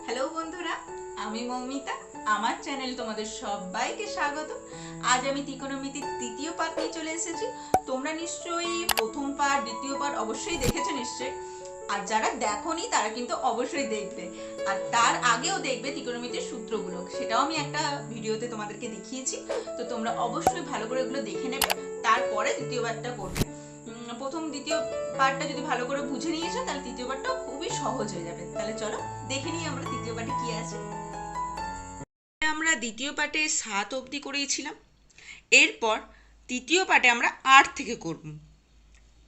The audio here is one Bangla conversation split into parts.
হ্যালো বন্ধুরা, আমি মৌমিতা। আমার চ্যানেল তোমাদের সবাইকে স্বাগত। আজ আমি ত্রিকোণমিতির তৃতীয় পাঠ নিয়ে চলে এসেছি। তোমরা নিশ্চয়ই প্রথম পাঠ দ্বিতীয় পাঠ অবশ্যই দেখেছো নিশ্চয়ই, আর যারা দেখোনি তারা কিন্তু অবশ্যই দেখবে, আর তার আগেও দেখবে ত্রিকোণমিতির সূত্রগুলো, সেটাও আমি একটা ভিডিওতে তোমাদেরকে দেখিয়েছি। তো তোমরা অবশ্যই ভালো করে ওগুলো দেখে নেবে, তারপরে দ্বিতীয় পাঠটা করবে। প্রথম দ্বিতীয় পার্টটা যদি ভালো করে বুঝে নিয়েছো তাহলে তৃতীয় পার্টটাও খুবই সহজ হয়ে যাবে। তাহলে চলো দেখে নিই আমরা তৃতীয় পার্টে কি আছে। আমরা দ্বিতীয় পার্টে 7 অবধি করেছিলাম। এরপর তৃতীয় পার্টে আমরা 8 থেকে করব।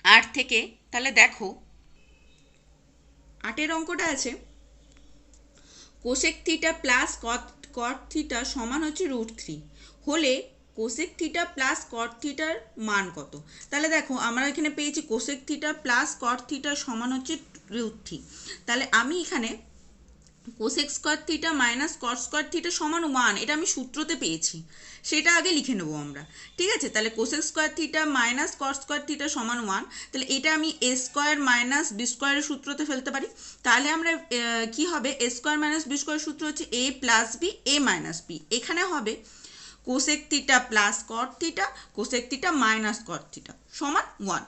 8 থেকে তাহলে দেখো 8-এর অঙ্কটা আছে cosec theta plus cot theta সমান হচ্ছে √3 হলে কোসেক থিটা প্লাস কট থিটার মান কত। তাহলে দেখো আমরা এখানে পেয়েছি কোসেক থিটা প্লাস কট থিটার সমান হচ্ছে √3। তাহলে আমি এখানে cosec square theta minus cot square theta সমান 1, এটা আমি সূত্রতে পেয়েছি, সেটা আগে লিখে নেবো আমরা। ঠিক আছে, তাহলে cosec square theta minus cot square theta সমান 1, তাহলে এটা আমি এ স্কোয়ার মাইনাস বি স্কোয়ারের সূত্রতে ফেলতে পারি। তাহলে আমরা কি হবে, এ স্কোয়ার মাইনাস বি স্কোয়ার সূত্র হচ্ছে এ plus B A minus B. এখানে হবে cosec theta plus cot theta cosec theta minus cot theta সমান 1।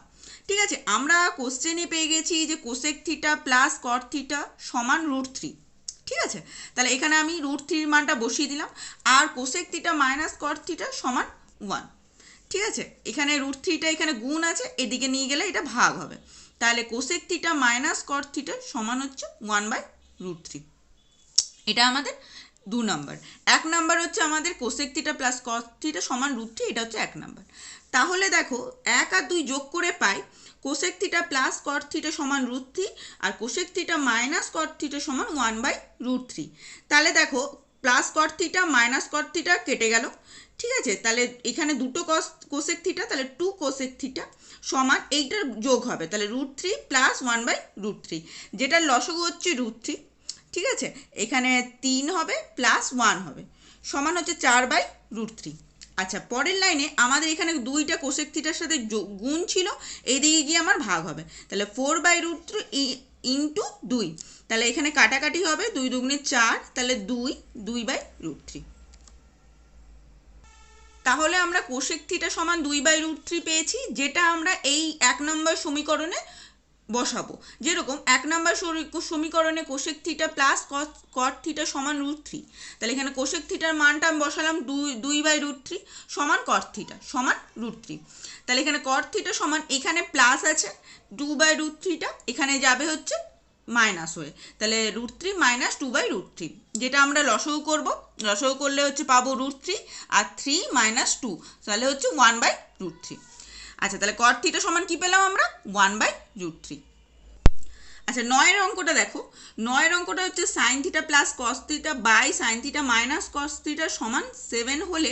ঠিক আছে, আমরা কোশ্চেনে পেয়ে গেছি যে cosec theta plus cot theta সমান √3। ঠিক আছে, তাহলে এখানে আমি √3 মানটা বসিয়ে দিলাম, আর cosec theta minus cot theta সমান 1। ঠিক আছে, এখানে √3টা এখানে গুণ আছে, এদিকে নিয়ে গেলে এটা ভাগ হবে। তাহলে cosec theta minus cot theta সমান হচ্ছে 1/√3। এটা আমাদের 2 নম্বর। 1 নম্বর হচ্ছে আমাদের cosec theta plus cot theta সমান √3, এটা হচ্ছে 1 নম্বর। তাহলে দেখো 1 আর 2 যোগ করে পাই cosec theta plus cot theta সমান √3 আর cosec theta minus cot theta সমান 1/√3। তাহলে দেখো plus cot theta minus cot theta কেটে গেল। ঠিক আছে, তাহলে এখানে দুটো কোসেক থিটা, তাহলে 2 কোসেক থিটা সমান এইটার যোগ হবে, তাহলে √3 প্লাস 1/√3, যেটার লসাগু হচ্ছে √3। ঠিক আছে, এখানে 3 হবে প্লাস 1 হবে সমান হচ্ছে 4/√3। আচ্ছা, পরের লাইনে আমাদের এখানে 2টা কোসেক থিটার সাথে গুণ ছিল, এইদিকে গিয়ে আমার ভাগ হবে, তাহলে 4/√3 ইন্টু 2। তাহলে এখানে কাটাকাটি হবে, 2 দুগুণে 4, তাহলে 2/√3। তাহলে আমরা কোসেক থিটা সমান 2/√3 পেয়েছি, যেটা আমরা এই 1 নম্বর সমীকরণে বসাবো। যেরকম 1 নম্বর সমীকরণে cosec theta plus cot theta সমান √3, তাহলে এখানে কোসেক থিটার মানটা আমি বসালাম 2/√3 সমান কট থিটা সমান √3। তাহলে এখানে কট থিটা সমান, এখানে প্লাস আছে 2/√3টা এখানে যাবে হচ্ছে মাইনাস হয়ে, তাহলে √3 মাইনাস 2/√3, যেটা আমরা লসাগু করব। লসাগু করলে হচ্ছে পাবো √3 আর 3 মাইনাস 2, তাহলে হচ্ছে 1/√3। আচ্ছা, তাহলে কট থিটা সমান কি পেলাম আমরা 1/√3। আচ্ছা, 9-এর অঙ্কটা দেখো। 9-এর অঙ্কটা হচ্ছে sine theta plus cos theta by sine theta minus cos theta সমান 7 হলে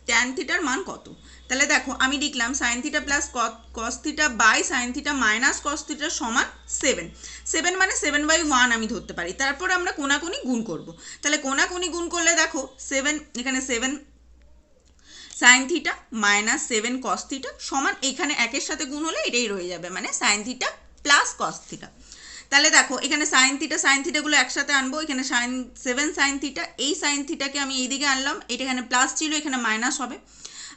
ট্যান থিটার মান কত। তাহলে দেখো আমি লিখলাম sine theta plus cos theta by sine theta minus cos theta সমান 7। 7 মানে 7/1 আমি ধরতে পারি, তারপর আমরা কোনাকুনি গুণ করব। তাহলে কোনাকুনি গুণ করলে দেখো 7, এখানে 7 সাইন থিটা মাইনাস 7 কস থিটা সমান, এখানে একের সাথে গুণ হলে এটাই রয়ে যাবে, মানে sign theta plus cos theta. তাহলে দেখো এখানে সাইন থিটাগুলো একসাথে আনবো, এখানে 7 সাইন থিটা, এই সাইন থিটাকে আমি এইদিকে আনলাম, এটা এখানে প্লাস ছিল এখানে মাইনাস হবে।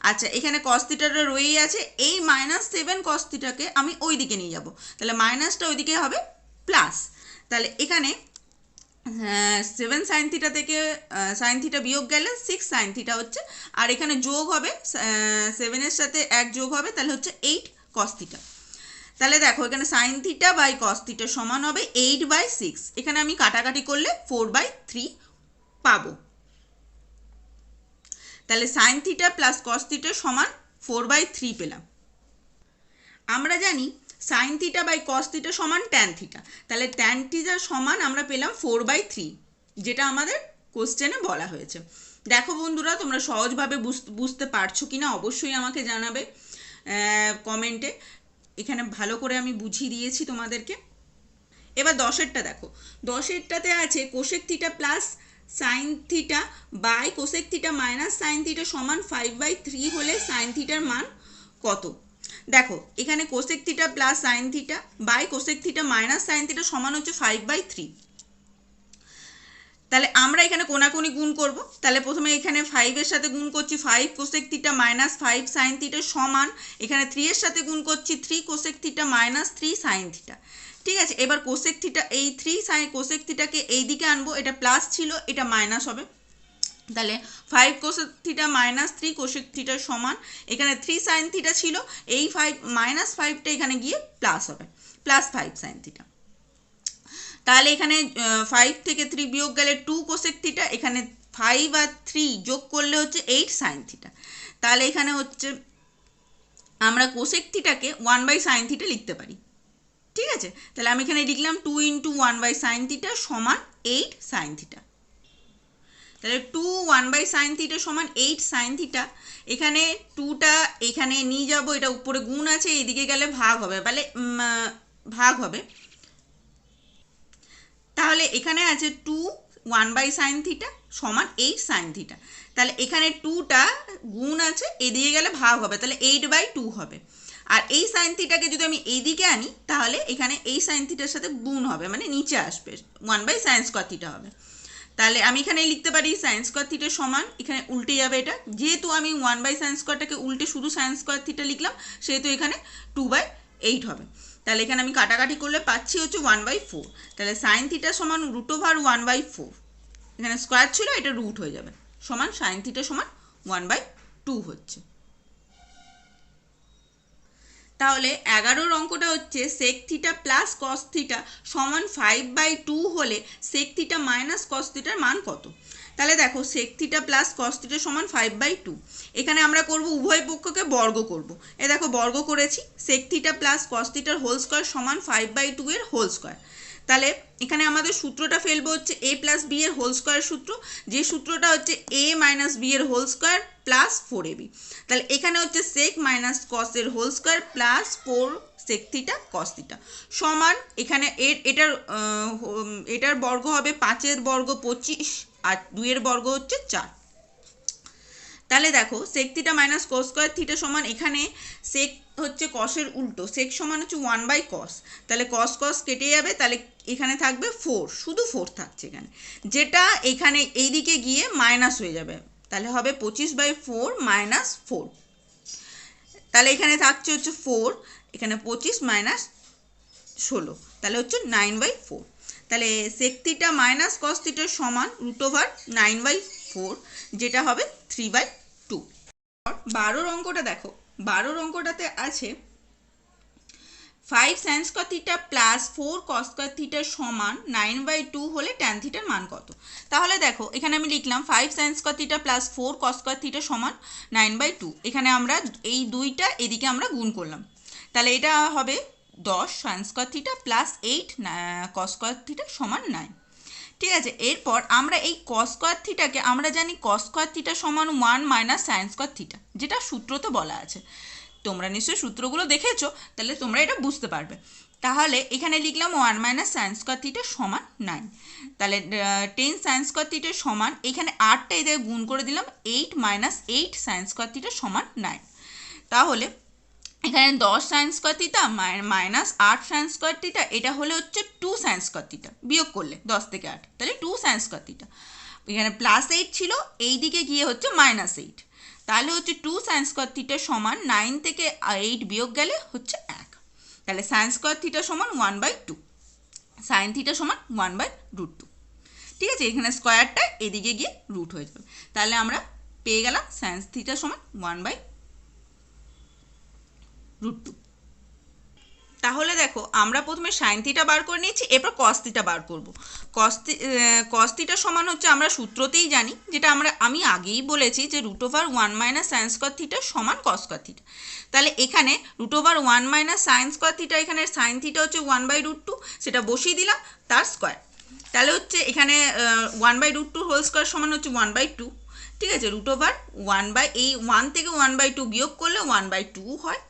আচ্ছা, এখানে কস থিটাটা রয়েই আছে, এই -7 কস থিটাকে আমি ওই দিকে নিয়ে যাব, তাহলে মাইনাসটা ওইদিকে হবে প্লাস। তাহলে এখানে 7 সাইন থিটা থেকে সাইন থিটা বিয়োগ গেলে 6 সাইন থিটা হচ্ছে, আর এখানে যোগ হবে 7-এর সাথে 1 যোগ হবে, তাহলে হচ্ছে 8 কস থিটা। তাহলে দেখো এখানে sine theta by cos theta সমান হবে 8/6, এখানে আমি কাটাকাটি করলে 4/3 পাবো। তাহলে sine theta plus cos theta সমান 4/3 পেলাম। আমরা জানি sine theta by cos theta সমান ট্যান থিটা, তাহলে ট্যান থিটা সমান আমরা পেলাম 4/3, যেটা আমাদের কোশ্চেনে বলা হয়েছে। দেখো বন্ধুরা, তোমরা সহজভাবে বুঝতে পারছো কিনা অবশ্যই আমাকে জানাবে কমেন্টে। এখানে ভালো করে আমি বুঝিয়ে দিয়েছি তোমাদেরকে। এবার 10-এরটা দেখো। 10-এরটাতে আছে cosec theta plus sine theta by cosec theta minus sine theta সমান 5/3 হলে সাইন থিটার মান কত। দেখো এখানে cosec theta plus sine theta by cosec theta minus sine theta সমান হচ্ছে 5/3। তাহলে আমরা এখানে কোনাকুনি গুণ করব। তাহলে প্রথমে এখানে 5 এর সাথে গুণ করছি 5 cosec theta minus 5 sign theta সমান এখানে 3 এর সাথে গুণ করছি 3 cosec theta minus 3 sine theta. ঠিক আছে, এবার কোসেক থিটা এই 3 সাইন কোসেক থিটাকে এই দিকে আনবো, এটা প্লাস ছিল এটা মাইনাস হবে। তাহলে 5 কোসেক থিটা মাইনাস 3 কোসেক থিটার সমান এখানে 3 সাইন থিটা ছিল, এই 5 মাইনাস 5টা এখানে গিয়ে প্লাস হবে, প্লাস 5 সাইন থিটা। তাহলে এখানে 5 থেকে 3 বিয়োগ গেলে 2 কোসেক থিটা, এখানে 5 আর 3 যোগ করলে হচ্ছে 8 সাইন থিটা। তাহলে এখানে হচ্ছে আমরা কোসেক থিটাকে 1 সাইন থিটা লিখতে পারি। ঠিক আছে, তাহলে আমি এখানে লিখলাম 2 × 1 সাইন থিটা সমান 8 সাইন থিটা। তাহলে 2 1 সাইন থিটা সমান 8 সাইন থিটা। এখানে 2টা এখানে নিয়ে যাব, এটা উপরে গুণ আছে, এদিকে গেলে ভাগ হবে, বলে ভাগ হবে। তাহলে এখানে আছে 2 1 সাইন থিটা সমান 8 সাইন থিটা। তাহলে এখানে 2টা গুণ আছে, এদিকে গেলে ভাগ হবে, তাহলে 8/2 হবে। আর এই সাইন থিটাকে যদি আমি এইদিকে আনি তাহলে এখানে এই সাইন থিটার সাথে গুণ হবে, মানে নিচে আসবে, 1/sin স্কয়ার থিটা হবে। তাহলে আমি এখানে লিখতে পারি সাইন স্কয়ার থিটা সমান, এখানে উল্টে যাবে এটা, যেহেতু আমি 1/sin স্কয়ারটাকে উল্টে শুধু সাইন স্কয়ার থিটা লিখলাম সেহেতু এখানে 2/8 হবে। তাহলে এখানে আমি কাটাকাটি করলে পাচ্ছি হচ্ছে 1/4। তাহলে সাইন থিটা সমান √1/4, এখানে স্কয়ার ছিল এটা রুট হয়ে যাবে, সমান সাইন থিটা সমান 1/2 হচ্ছে। তাহলে 11 অঙ্কটা হচ্ছে sec theta plus cos theta সমান 5/2 হলে সেক থিটা মাইনাস কস থিটার মান কত। তাহলে দেখো sec theta plus cos theta সমান 5/2, এখানে আমরা করব উভয় পক্ষকে বর্গ করব। এ দেখো বর্গ করেছি, সেক থিটা প্লাস কস থিটার হোল স্কয়ার সমান 5/2 এর হোল স্কয়ার। তাহলে এখানে আমাদের সূত্রটা ফেলবো হচ্ছে a প্লাস বি এর হোল স্কয়ার সূত্র, যে সূত্রটা হচ্ছে a মাইনাস বি এর হোল স্কয়ার প্লাস 4ab। তাহলে এখানে হচ্ছে সেক মাইনাস কস এর whole square plus 4 sec theta cos theta সমান এখানে এটার বর্গ হবে 5 এর বর্গ 25 আর 2 এর বর্গ হচ্ছে 4। তাহলে দেখো sec theta minus cos square theta সমান এখানে সেক হচ্ছে কসের উল্টো, সেক সমান হচ্ছে 1/cos, তাহলে কস কস কেটে যাবে, তাহলে এখানে থাকবে 4, শুধু 4 থাকছে এখানে, যেটা এখানে এইদিকে গিয়ে মাইনাস হয়ে যাবে, তাহলে হবে 25/4 মাইনাস 4। তাহলে এখানে থাকছে হচ্ছে 4, এখানে 25 মাইনাস 16, তাহলে হচ্ছে 9/4। তাহলে সেক থিটা মাইনাস কস থিটার সমান √9/4, যেটা হবে 3/2। 12 অঙ্কটা দেখো, 12 অঙ্কটাতে আছে 5 sin square theta plus 4 cos square theta সমান 9/2 হলে tan থিটার মান কত। তাহলে দেখো এখানে আমি লিখলাম 5 sin square theta plus 4 cos square theta সমান 9/2, এখানে আমরা এই দুইটা এদিকে আমরা গুণ করলাম, তাহলে এটা হবে 10 sin square theta plus 8 cos square theta সমান 9। ঠিক আছে, এরপর আমরা এই cos স্কয়ার থিটাকে আমরা জানি cos স্কয়ার থিটা সমান 1 - sin স্কয়ার থিটা, যেটা সূত্রতে বলা আছে। তোমরা নিশ্চয়ই সূত্রগুলো দেখেছো, তাহলে তোমরা এটা বুঝতে পারবে। তাহলে এখানে লিখলাম 1 - sin স্কয়ার থিটা সমান 9। তাহলে 10 sin স্কয়ার থিটা সমান এখানে 8টা এদের গুণ করে দিলাম 8 - 8 sin স্কয়ার থিটা সমান 9। তাহলে এখানে 10 sin square theta minus 8 sin square theta, এটা হলে হচ্ছে 2 sin স্কয়ার থিটা, বিয়োগ করলে 10 থেকে 8, তাহলে 2 sin স্কয়ার থিটা। এখানে প্লাস 8 ছিল, এই দিকে গিয়ে হচ্ছে -8, তাহলে হচ্ছে 2 sin স্কয়ার থিটা সমান 9 থেকে 8 বিয়োগ গেলে হচ্ছে 1। তাহলে sin স্কয়ার থিটা সমান 1/2, sin থিটা সমান 1/√2। ঠিক আছে, এখানে স্কয়ারটা এদিকে গিয়ে রুট হয়ে যাবে, তাহলে আমরা পেয়ে গেলাম sin থিটা সমান 1/√2। তাহলে দেখো আমরা প্রথমে sin থিটা বার করে নিয়েছি, এরপর cos থিটা বার করব। cos থিটা সমান হচ্ছে আমরা সূত্রতেই জানি, যেটা আমি আগেই বলেছি যে √1 - sin স্কয়ার থিটা সমান cos স্কয়ার থিটা। তাহলে এখানে √1 - sin স্কয়ার থিটা, এখানে sin থিটা হচ্ছে 1/√2, সেটা বসিয়ে দিলাম, তার স্কয়ার। তাহলে হচ্ছে এখানে 1/√2 হোল স্কয়ার সমান হচ্ছে 1/2। ঠিক আছে, √1 এই 1 থেকে 1/2 বিয়োগ করলে 1/2 হয়,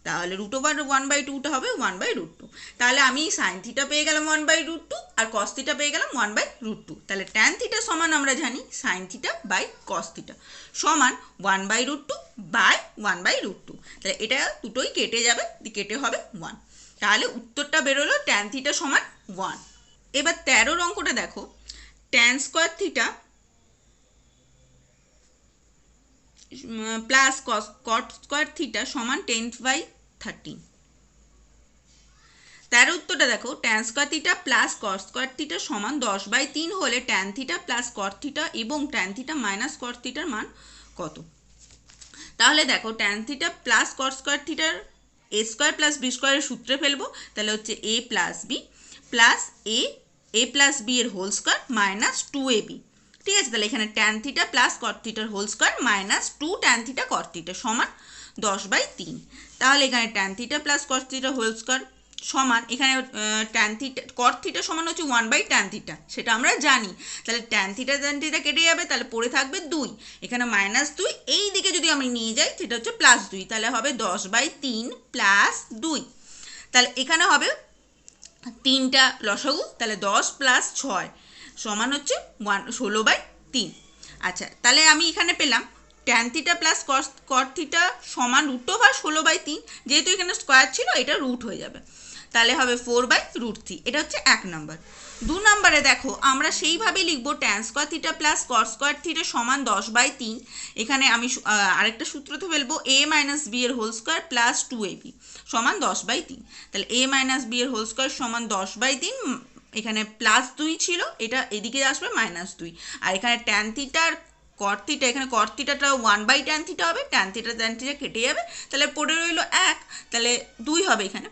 তাহলে √1/2টা হবে 1/√2। তাহলে আমি sin থিটা পেয়ে গেলাম 1/√2 আর cos থিটা পেয়ে গেলাম 1/√2। তাহলে tan থিটা সমান আমরা জানি sin theta by cos theta সমান 1/√2 বাই 1/√2। তাহলে এটা দুটোই কেটে যাবে, কেটে হবে 1। তাহলে উত্তরটা বেরোলো tan থিটা সমান 1। এবার 13 অঙ্কটা দেখো, tan square theta plus cot square theta সমান 10/13। তার উত্তরটা দেখো, tan square theta plus cot square theta সমান 10/3 হলে tan theta plus cot theta এবং ট্যান থিটা মাইনাস কট থিটার মান কত? তাহলে দেখো, tan theta plus cot square থিটার এ স্কোয়ার প্লাস বি স্কোয়ারের সূত্রে ফেলবো, তাহলে হচ্ছে এ প্লাস বি প্লাস এ প্লাস বি এর হোল স্কোয়ার মাইনাস 2ab। ঠিক আছে, তাহলে এখানে ট্যান থিটা প্লাস কট থিটার whole square minus 2 tan theta cot theta সমান 10/3। তাহলে এখানে tan theta plus cot theta whole square সমান, এখানে ট্যান থিটা কট থিটা সমান হচ্ছে 1/ট্যান থিটা, সেটা আমরা জানি। তাহলে ট্যান থিটা কেটে যাবে, তাহলে পড়ে থাকবে 2, এখানে -2, এই দিকে যদি আমি নিয়ে যাই সেটা হচ্ছে +2, তাহলে হবে 10/3 প্লাস 2। তাহলে এখানে হবে 3টা লসাগু, তাহলে 10 + 6 সমান হচ্ছে 16/3। আচ্ছা, তাহলে আমি এখানে পেলাম tan theta plus cot theta সমান √16/3, যেহেতু এখানে স্কোয়ার ছিল এটা রুট হয়ে যাবে, তাহলে হবে 4/√3। এটা হচ্ছে 1 নম্বর। 2 নম্বরে দেখো, আমরা সেইভাবে লিখবো tan square theta plus cot square theta সমান 10/3। এখানে আমি আরেকটা সূত্রতে ফেলবো, a মাইনাস বি এর হোল স্কোয়ার প্লাস 2ab সমান 10/3। তাহলে a মাইনাস বি এর হোল স্কোয়ার সমান 10/3, এখানে +2 ছিল, এটা এদিকে আসবে -2, আর এখানে ট্যান থিটার কট থিটা, এখানে কট থিটাটা 1/ট্যান থিটা হবে, ট্যান থিটা কেটে যাবে, তাহলে পড়ে রইল 1, তাহলে 2 হবে এখানে,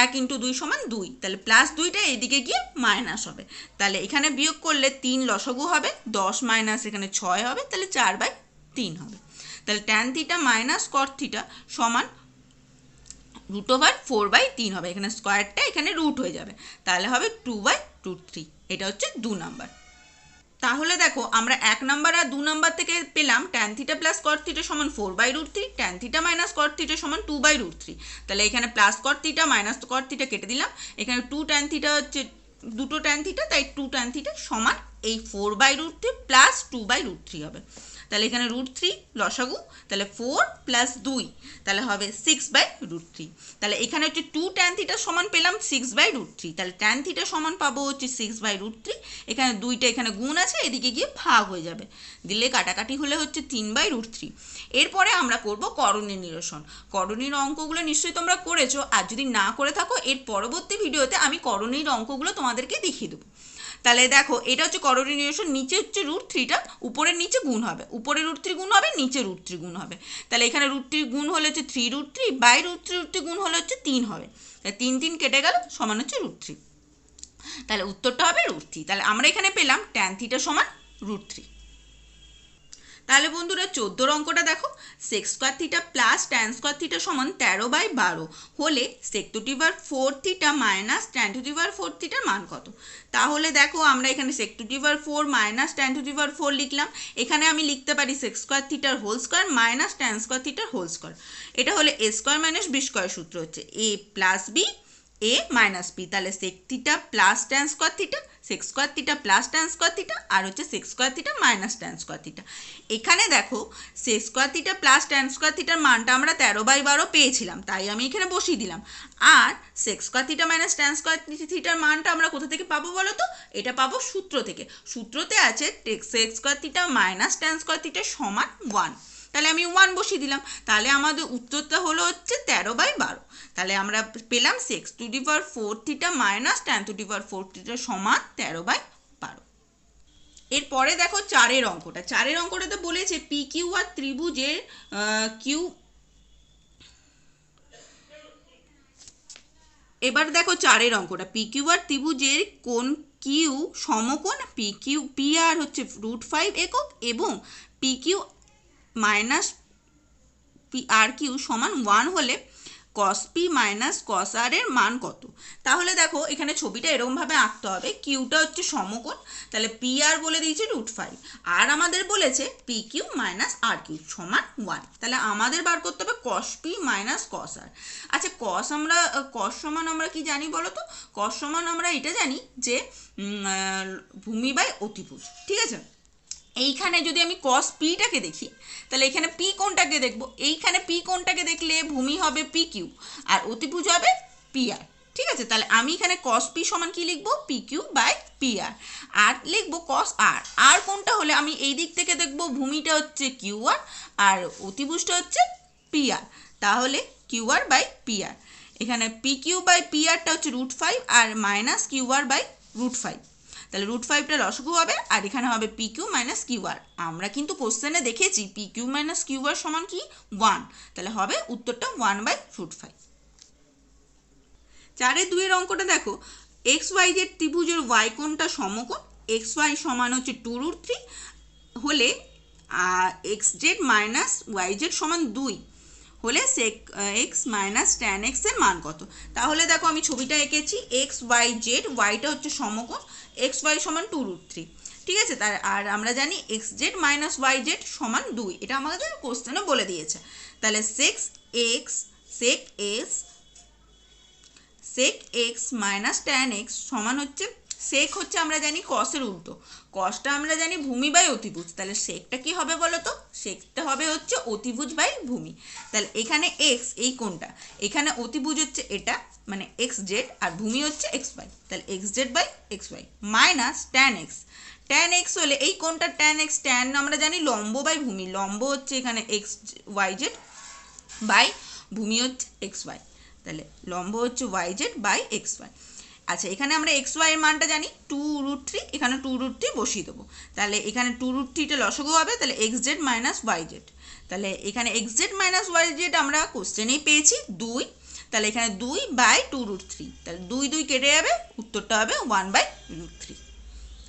1 × 2 = 2, তাহলে +2টা এদিকে গিয়ে মাইনাস হবে, তাহলে এখানে বিয়োগ করলে 3 লসাগু হবে, 10 মাইনাস এখানে 6 হবে, তাহলে 4/3 হবে। তাহলে tan theta minus cot theta সমান √4/3 হবে, এখানে স্কোয়ারটা এখানে রুট হয়ে যাবে, তাহলে হবে 2/√3। এটা হচ্ছে 2 নাম্বার। তাহলে দেখো, আমরা 1 নাম্বার আর 2 নাম্বার থেকে পেলাম tan theta plus cot theta সমান 4/√3, tan theta minus cot theta সমান 2/√3। তাহলে এখানে plus cot theta minus cot theta কেটে দিলাম, এখানে 2 ট্যান থিটা হচ্ছে দুটো ট্যান থিটা, তাই 2 ট্যান থিটা সমান এই 4/√3 প্লাস 2/√3 হবে। তাহলে এখানে √3 লসাগু, তাহলে 4 + 2, তাহলে হবে 6/√3। তাহলে এখানে হচ্ছে 2 ট্যান থিটা সমান পেলাম 6/√3, তাহলে ট্যান থিটা সমান পাবো হচ্ছে 6/√3, এখানে 2টা এখানে গুণ আছে, এদিকে গিয়ে ভাগ হয়ে যাবে, দিলে কাটাকাটি হলে হচ্ছে 3/√3। এরপরে আমরা করব করণীয় নিরসন। করণীয় অঙ্কগুলো নিশ্চয়ই তোমরা করেছো, আর যদি না করে থাকো এর পরবর্তী ভিডিওতে আমি করণীয় অঙ্কগুলো তোমাদেরকে দেখিয়ে দেবো। তাহলে দেখো, এটা হচ্ছে করণীয় নিরসন, নিচে হচ্ছে √3টা, উপরের নিচে গুণ হবে, উপরে √3 গুণ হবে, নিচে √3 গুণ হবে। তাহলে এখানে √3 গুণ হলে হচ্ছে 3√3/√3 গুণ হলে হচ্ছে 3 হবে, তাহলে 3 কেটে গেল, সমান হচ্ছে √3। তাহলে উত্তরটা হবে √3। তাহলে আমরা এখানে পেলাম ট্যান থিটা সমান √3। তাহলে বন্ধুরা 14 অঙ্কটা দেখো, sec square theta plus tan square theta সমান 13/12 হলে sec⁴ থিটা মাইনাস tan⁴ থিটার মান কত? তাহলে দেখো, আমরা এখানে sec⁴ মাইনাস tan⁴ লিখলাম, এখানে আমি লিখতে পারি sec স্কোয়ার থিটার whole square minus tan square থিটার হোল স্কোয়ার। এটা হলে a square minus b square সূত্র হচ্ছে a plus b a minus b, তাহলে sec theta plus tan square theta, sec square theta plus tan square theta, আর হচ্ছে sec square theta minus tan square theta. এখানে দেখো, sec square theta plus tan square থিটার মানটা আমরা 13/12 পেয়েছিলাম, তাই আমি এখানে বসিয়ে দিলাম। আর sec square theta minus tan square থিটার মানটা আমরা কোথা থেকে পাবো বলো তো? এটা পাবো সূত্র থেকে। সূত্রতে আছে sec square theta minus tan square theta সমান 1, তাহলে আমি 1 বসিয়ে দিলাম, তাহলে আমাদের উত্তরটা হলো হচ্ছে 13/12। তাহলে আমরা পেলাম sec⁴ theta minus tan⁴ theta সমান 13/12। এরপরে দেখো 4 অঙ্কটা। 4 অঙ্কটাতে বলেছে PQ আর ত্রিভুজের কিউ। এবার দেখো 4 অঙ্কটা, PQ আর ত্রিভুজের কোণ কিউ সমকোণ PR হচ্ছে √5 একক এবং PQ মাইনাস RQ সমান 1 হলে cos p minus cos r এর মান কত? তাহলে দেখো, এখানে ছবিটা এরকমভাবে আঁকতে হবে, কিউটা হচ্ছে সমকোণ, তাহলে PR বলে দিয়েছে √5, আর আমাদের বলেছে PQ মাইনাস RQ সমান 1, তাহলে আমাদের বার করতে হবে cos p minus cos r। আচ্ছা, cos সমান আমরা কি জানি বলো তো? cos সমান আমরা এটা জানি যে ভূমি বাই অতিভুজ, ঠিক আছে? এইখানে যদি আমি cos p-টাকে দেখি, তাহলে এখানে p কোণটাকে দেখব, এইখানে p কোণটাকে দেখলে ভূমি হবে PQ আর অতিভুজ হবে PR, ঠিক আছে? তাহলে আমি এখানে cos p সমান কি লিখবো? PQ বাই পি আর লিখবো কস আর কোনটা হলে আমি এই দিক থেকে দেখবো ভূমিটা হচ্ছে কিউ আর অতিভুজটা হচ্ছে পি তাহলে কিউ বাই পি এখানে পি কিউ বাই পি টা হচ্ছে √5 আর মাইনাস কিউ বাই √5, তাহলে √5টা লসাগু হবে আর এখানে হবে পি কিউ মাইনাস কিউ আমরা কিন্তু কোশ্চেনে দেখেছি পি কিউ মাইনাস কিউ সমান কি 1, তাহলে হবে উত্তরটা 1/√5। 4-2 অঙ্কটা দেখো, এক্স ওয়াই জেড ত্রিভুজের ওয়াই কোণটা সমকোণ, এক্স ওয়াই সমান হচ্ছে 2√3 হলে X Z minus Y Z সমান 2 হলে sec X minus tan X এর মান কত। তাহলে দেখো আমি ছবিটা এঁকেছি, এক্স ওয়াই জেড, ওয়াইটা হচ্ছে সমকোণ, এক্স ওয়াই সমান 2√3, ঠিক আছে। তার আর আমরা জানি X Z minus Y Z সমান 2, এটা আমাদের কোশ্চেনে বলে দিয়েছে। তাহলে sec X minus tan X সমান হচ্ছে, সেক হচ্ছে আমরা জানি কসের উল্টো, কসটা আমরা জানি ভূমি বাই অতিভুজ, তাহলে সেকটা কি হবে বলো তো, সেকটা হবে হচ্ছে অতিভুজ বাই ভূমি। তাহলে এখানে এক্স এই কোনটা, এখানে অতিভুজ হচ্ছে এটা মানে এক্স জেড আর ভূমি হচ্ছে এক্স ওয়াই, তাহলে X Z by X Y minus tan X হলে এই কোনটা ট্যান এক্স, ট্যান আমরা জানি লম্ব বাই ভূমি, লম্ব হচ্ছে এখানে এক্স ওয়াই জেড বাই ভূমি হচ্ছে এক্স ওয়াই, তাহলে লম্ব হচ্ছে Y Z by X Y. আচ্ছা এখানে আমরা এক্স ওয়াই এর মানটা জানি 2√3, এখানে 2√3 বসিয়ে দেবো, তাহলে এখানে 2√3টা লসাগু হবে, তাহলে X Z minus Y Z, তাহলে এখানে X Z minus Y Z আমরা কোশ্চেনেই পেয়েছি 2, তাহলে এখানে 2/2√3, তাহলে 2 কেটে যাবে, উত্তরটা হবে 1/√3।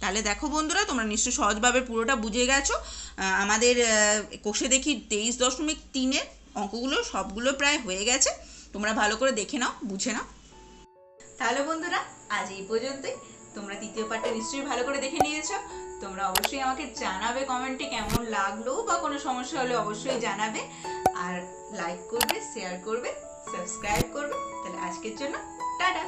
তাহলে দেখো বন্ধুরা তোমরা নিশ্চয়ই সহজভাবে পুরোটা বুঝে গেছো। আমাদের কোষে দেখি 23.3 অঙ্কগুলো সবগুলো প্রায় হয়ে গেছে, তোমরা ভালো করে দেখে নাও, বুঝে নাও। তাহলে বন্ধুরা আজ এই পর্যন্তই, তোমরা তৃতীয় পার্টটা নিশ্চয়ই ভালো করে দেখে নিয়েছো। তোমরা অবশ্যই আমাকে জানাবে কমেন্টে কেমন লাগলো, বা কোনো সমস্যা হলে অবশ্যই জানাবে, আর লাইক করবে, শেয়ার করবে, সাবস্ক্রাইব করবে। তাহলে আজকের জন্য টাটা।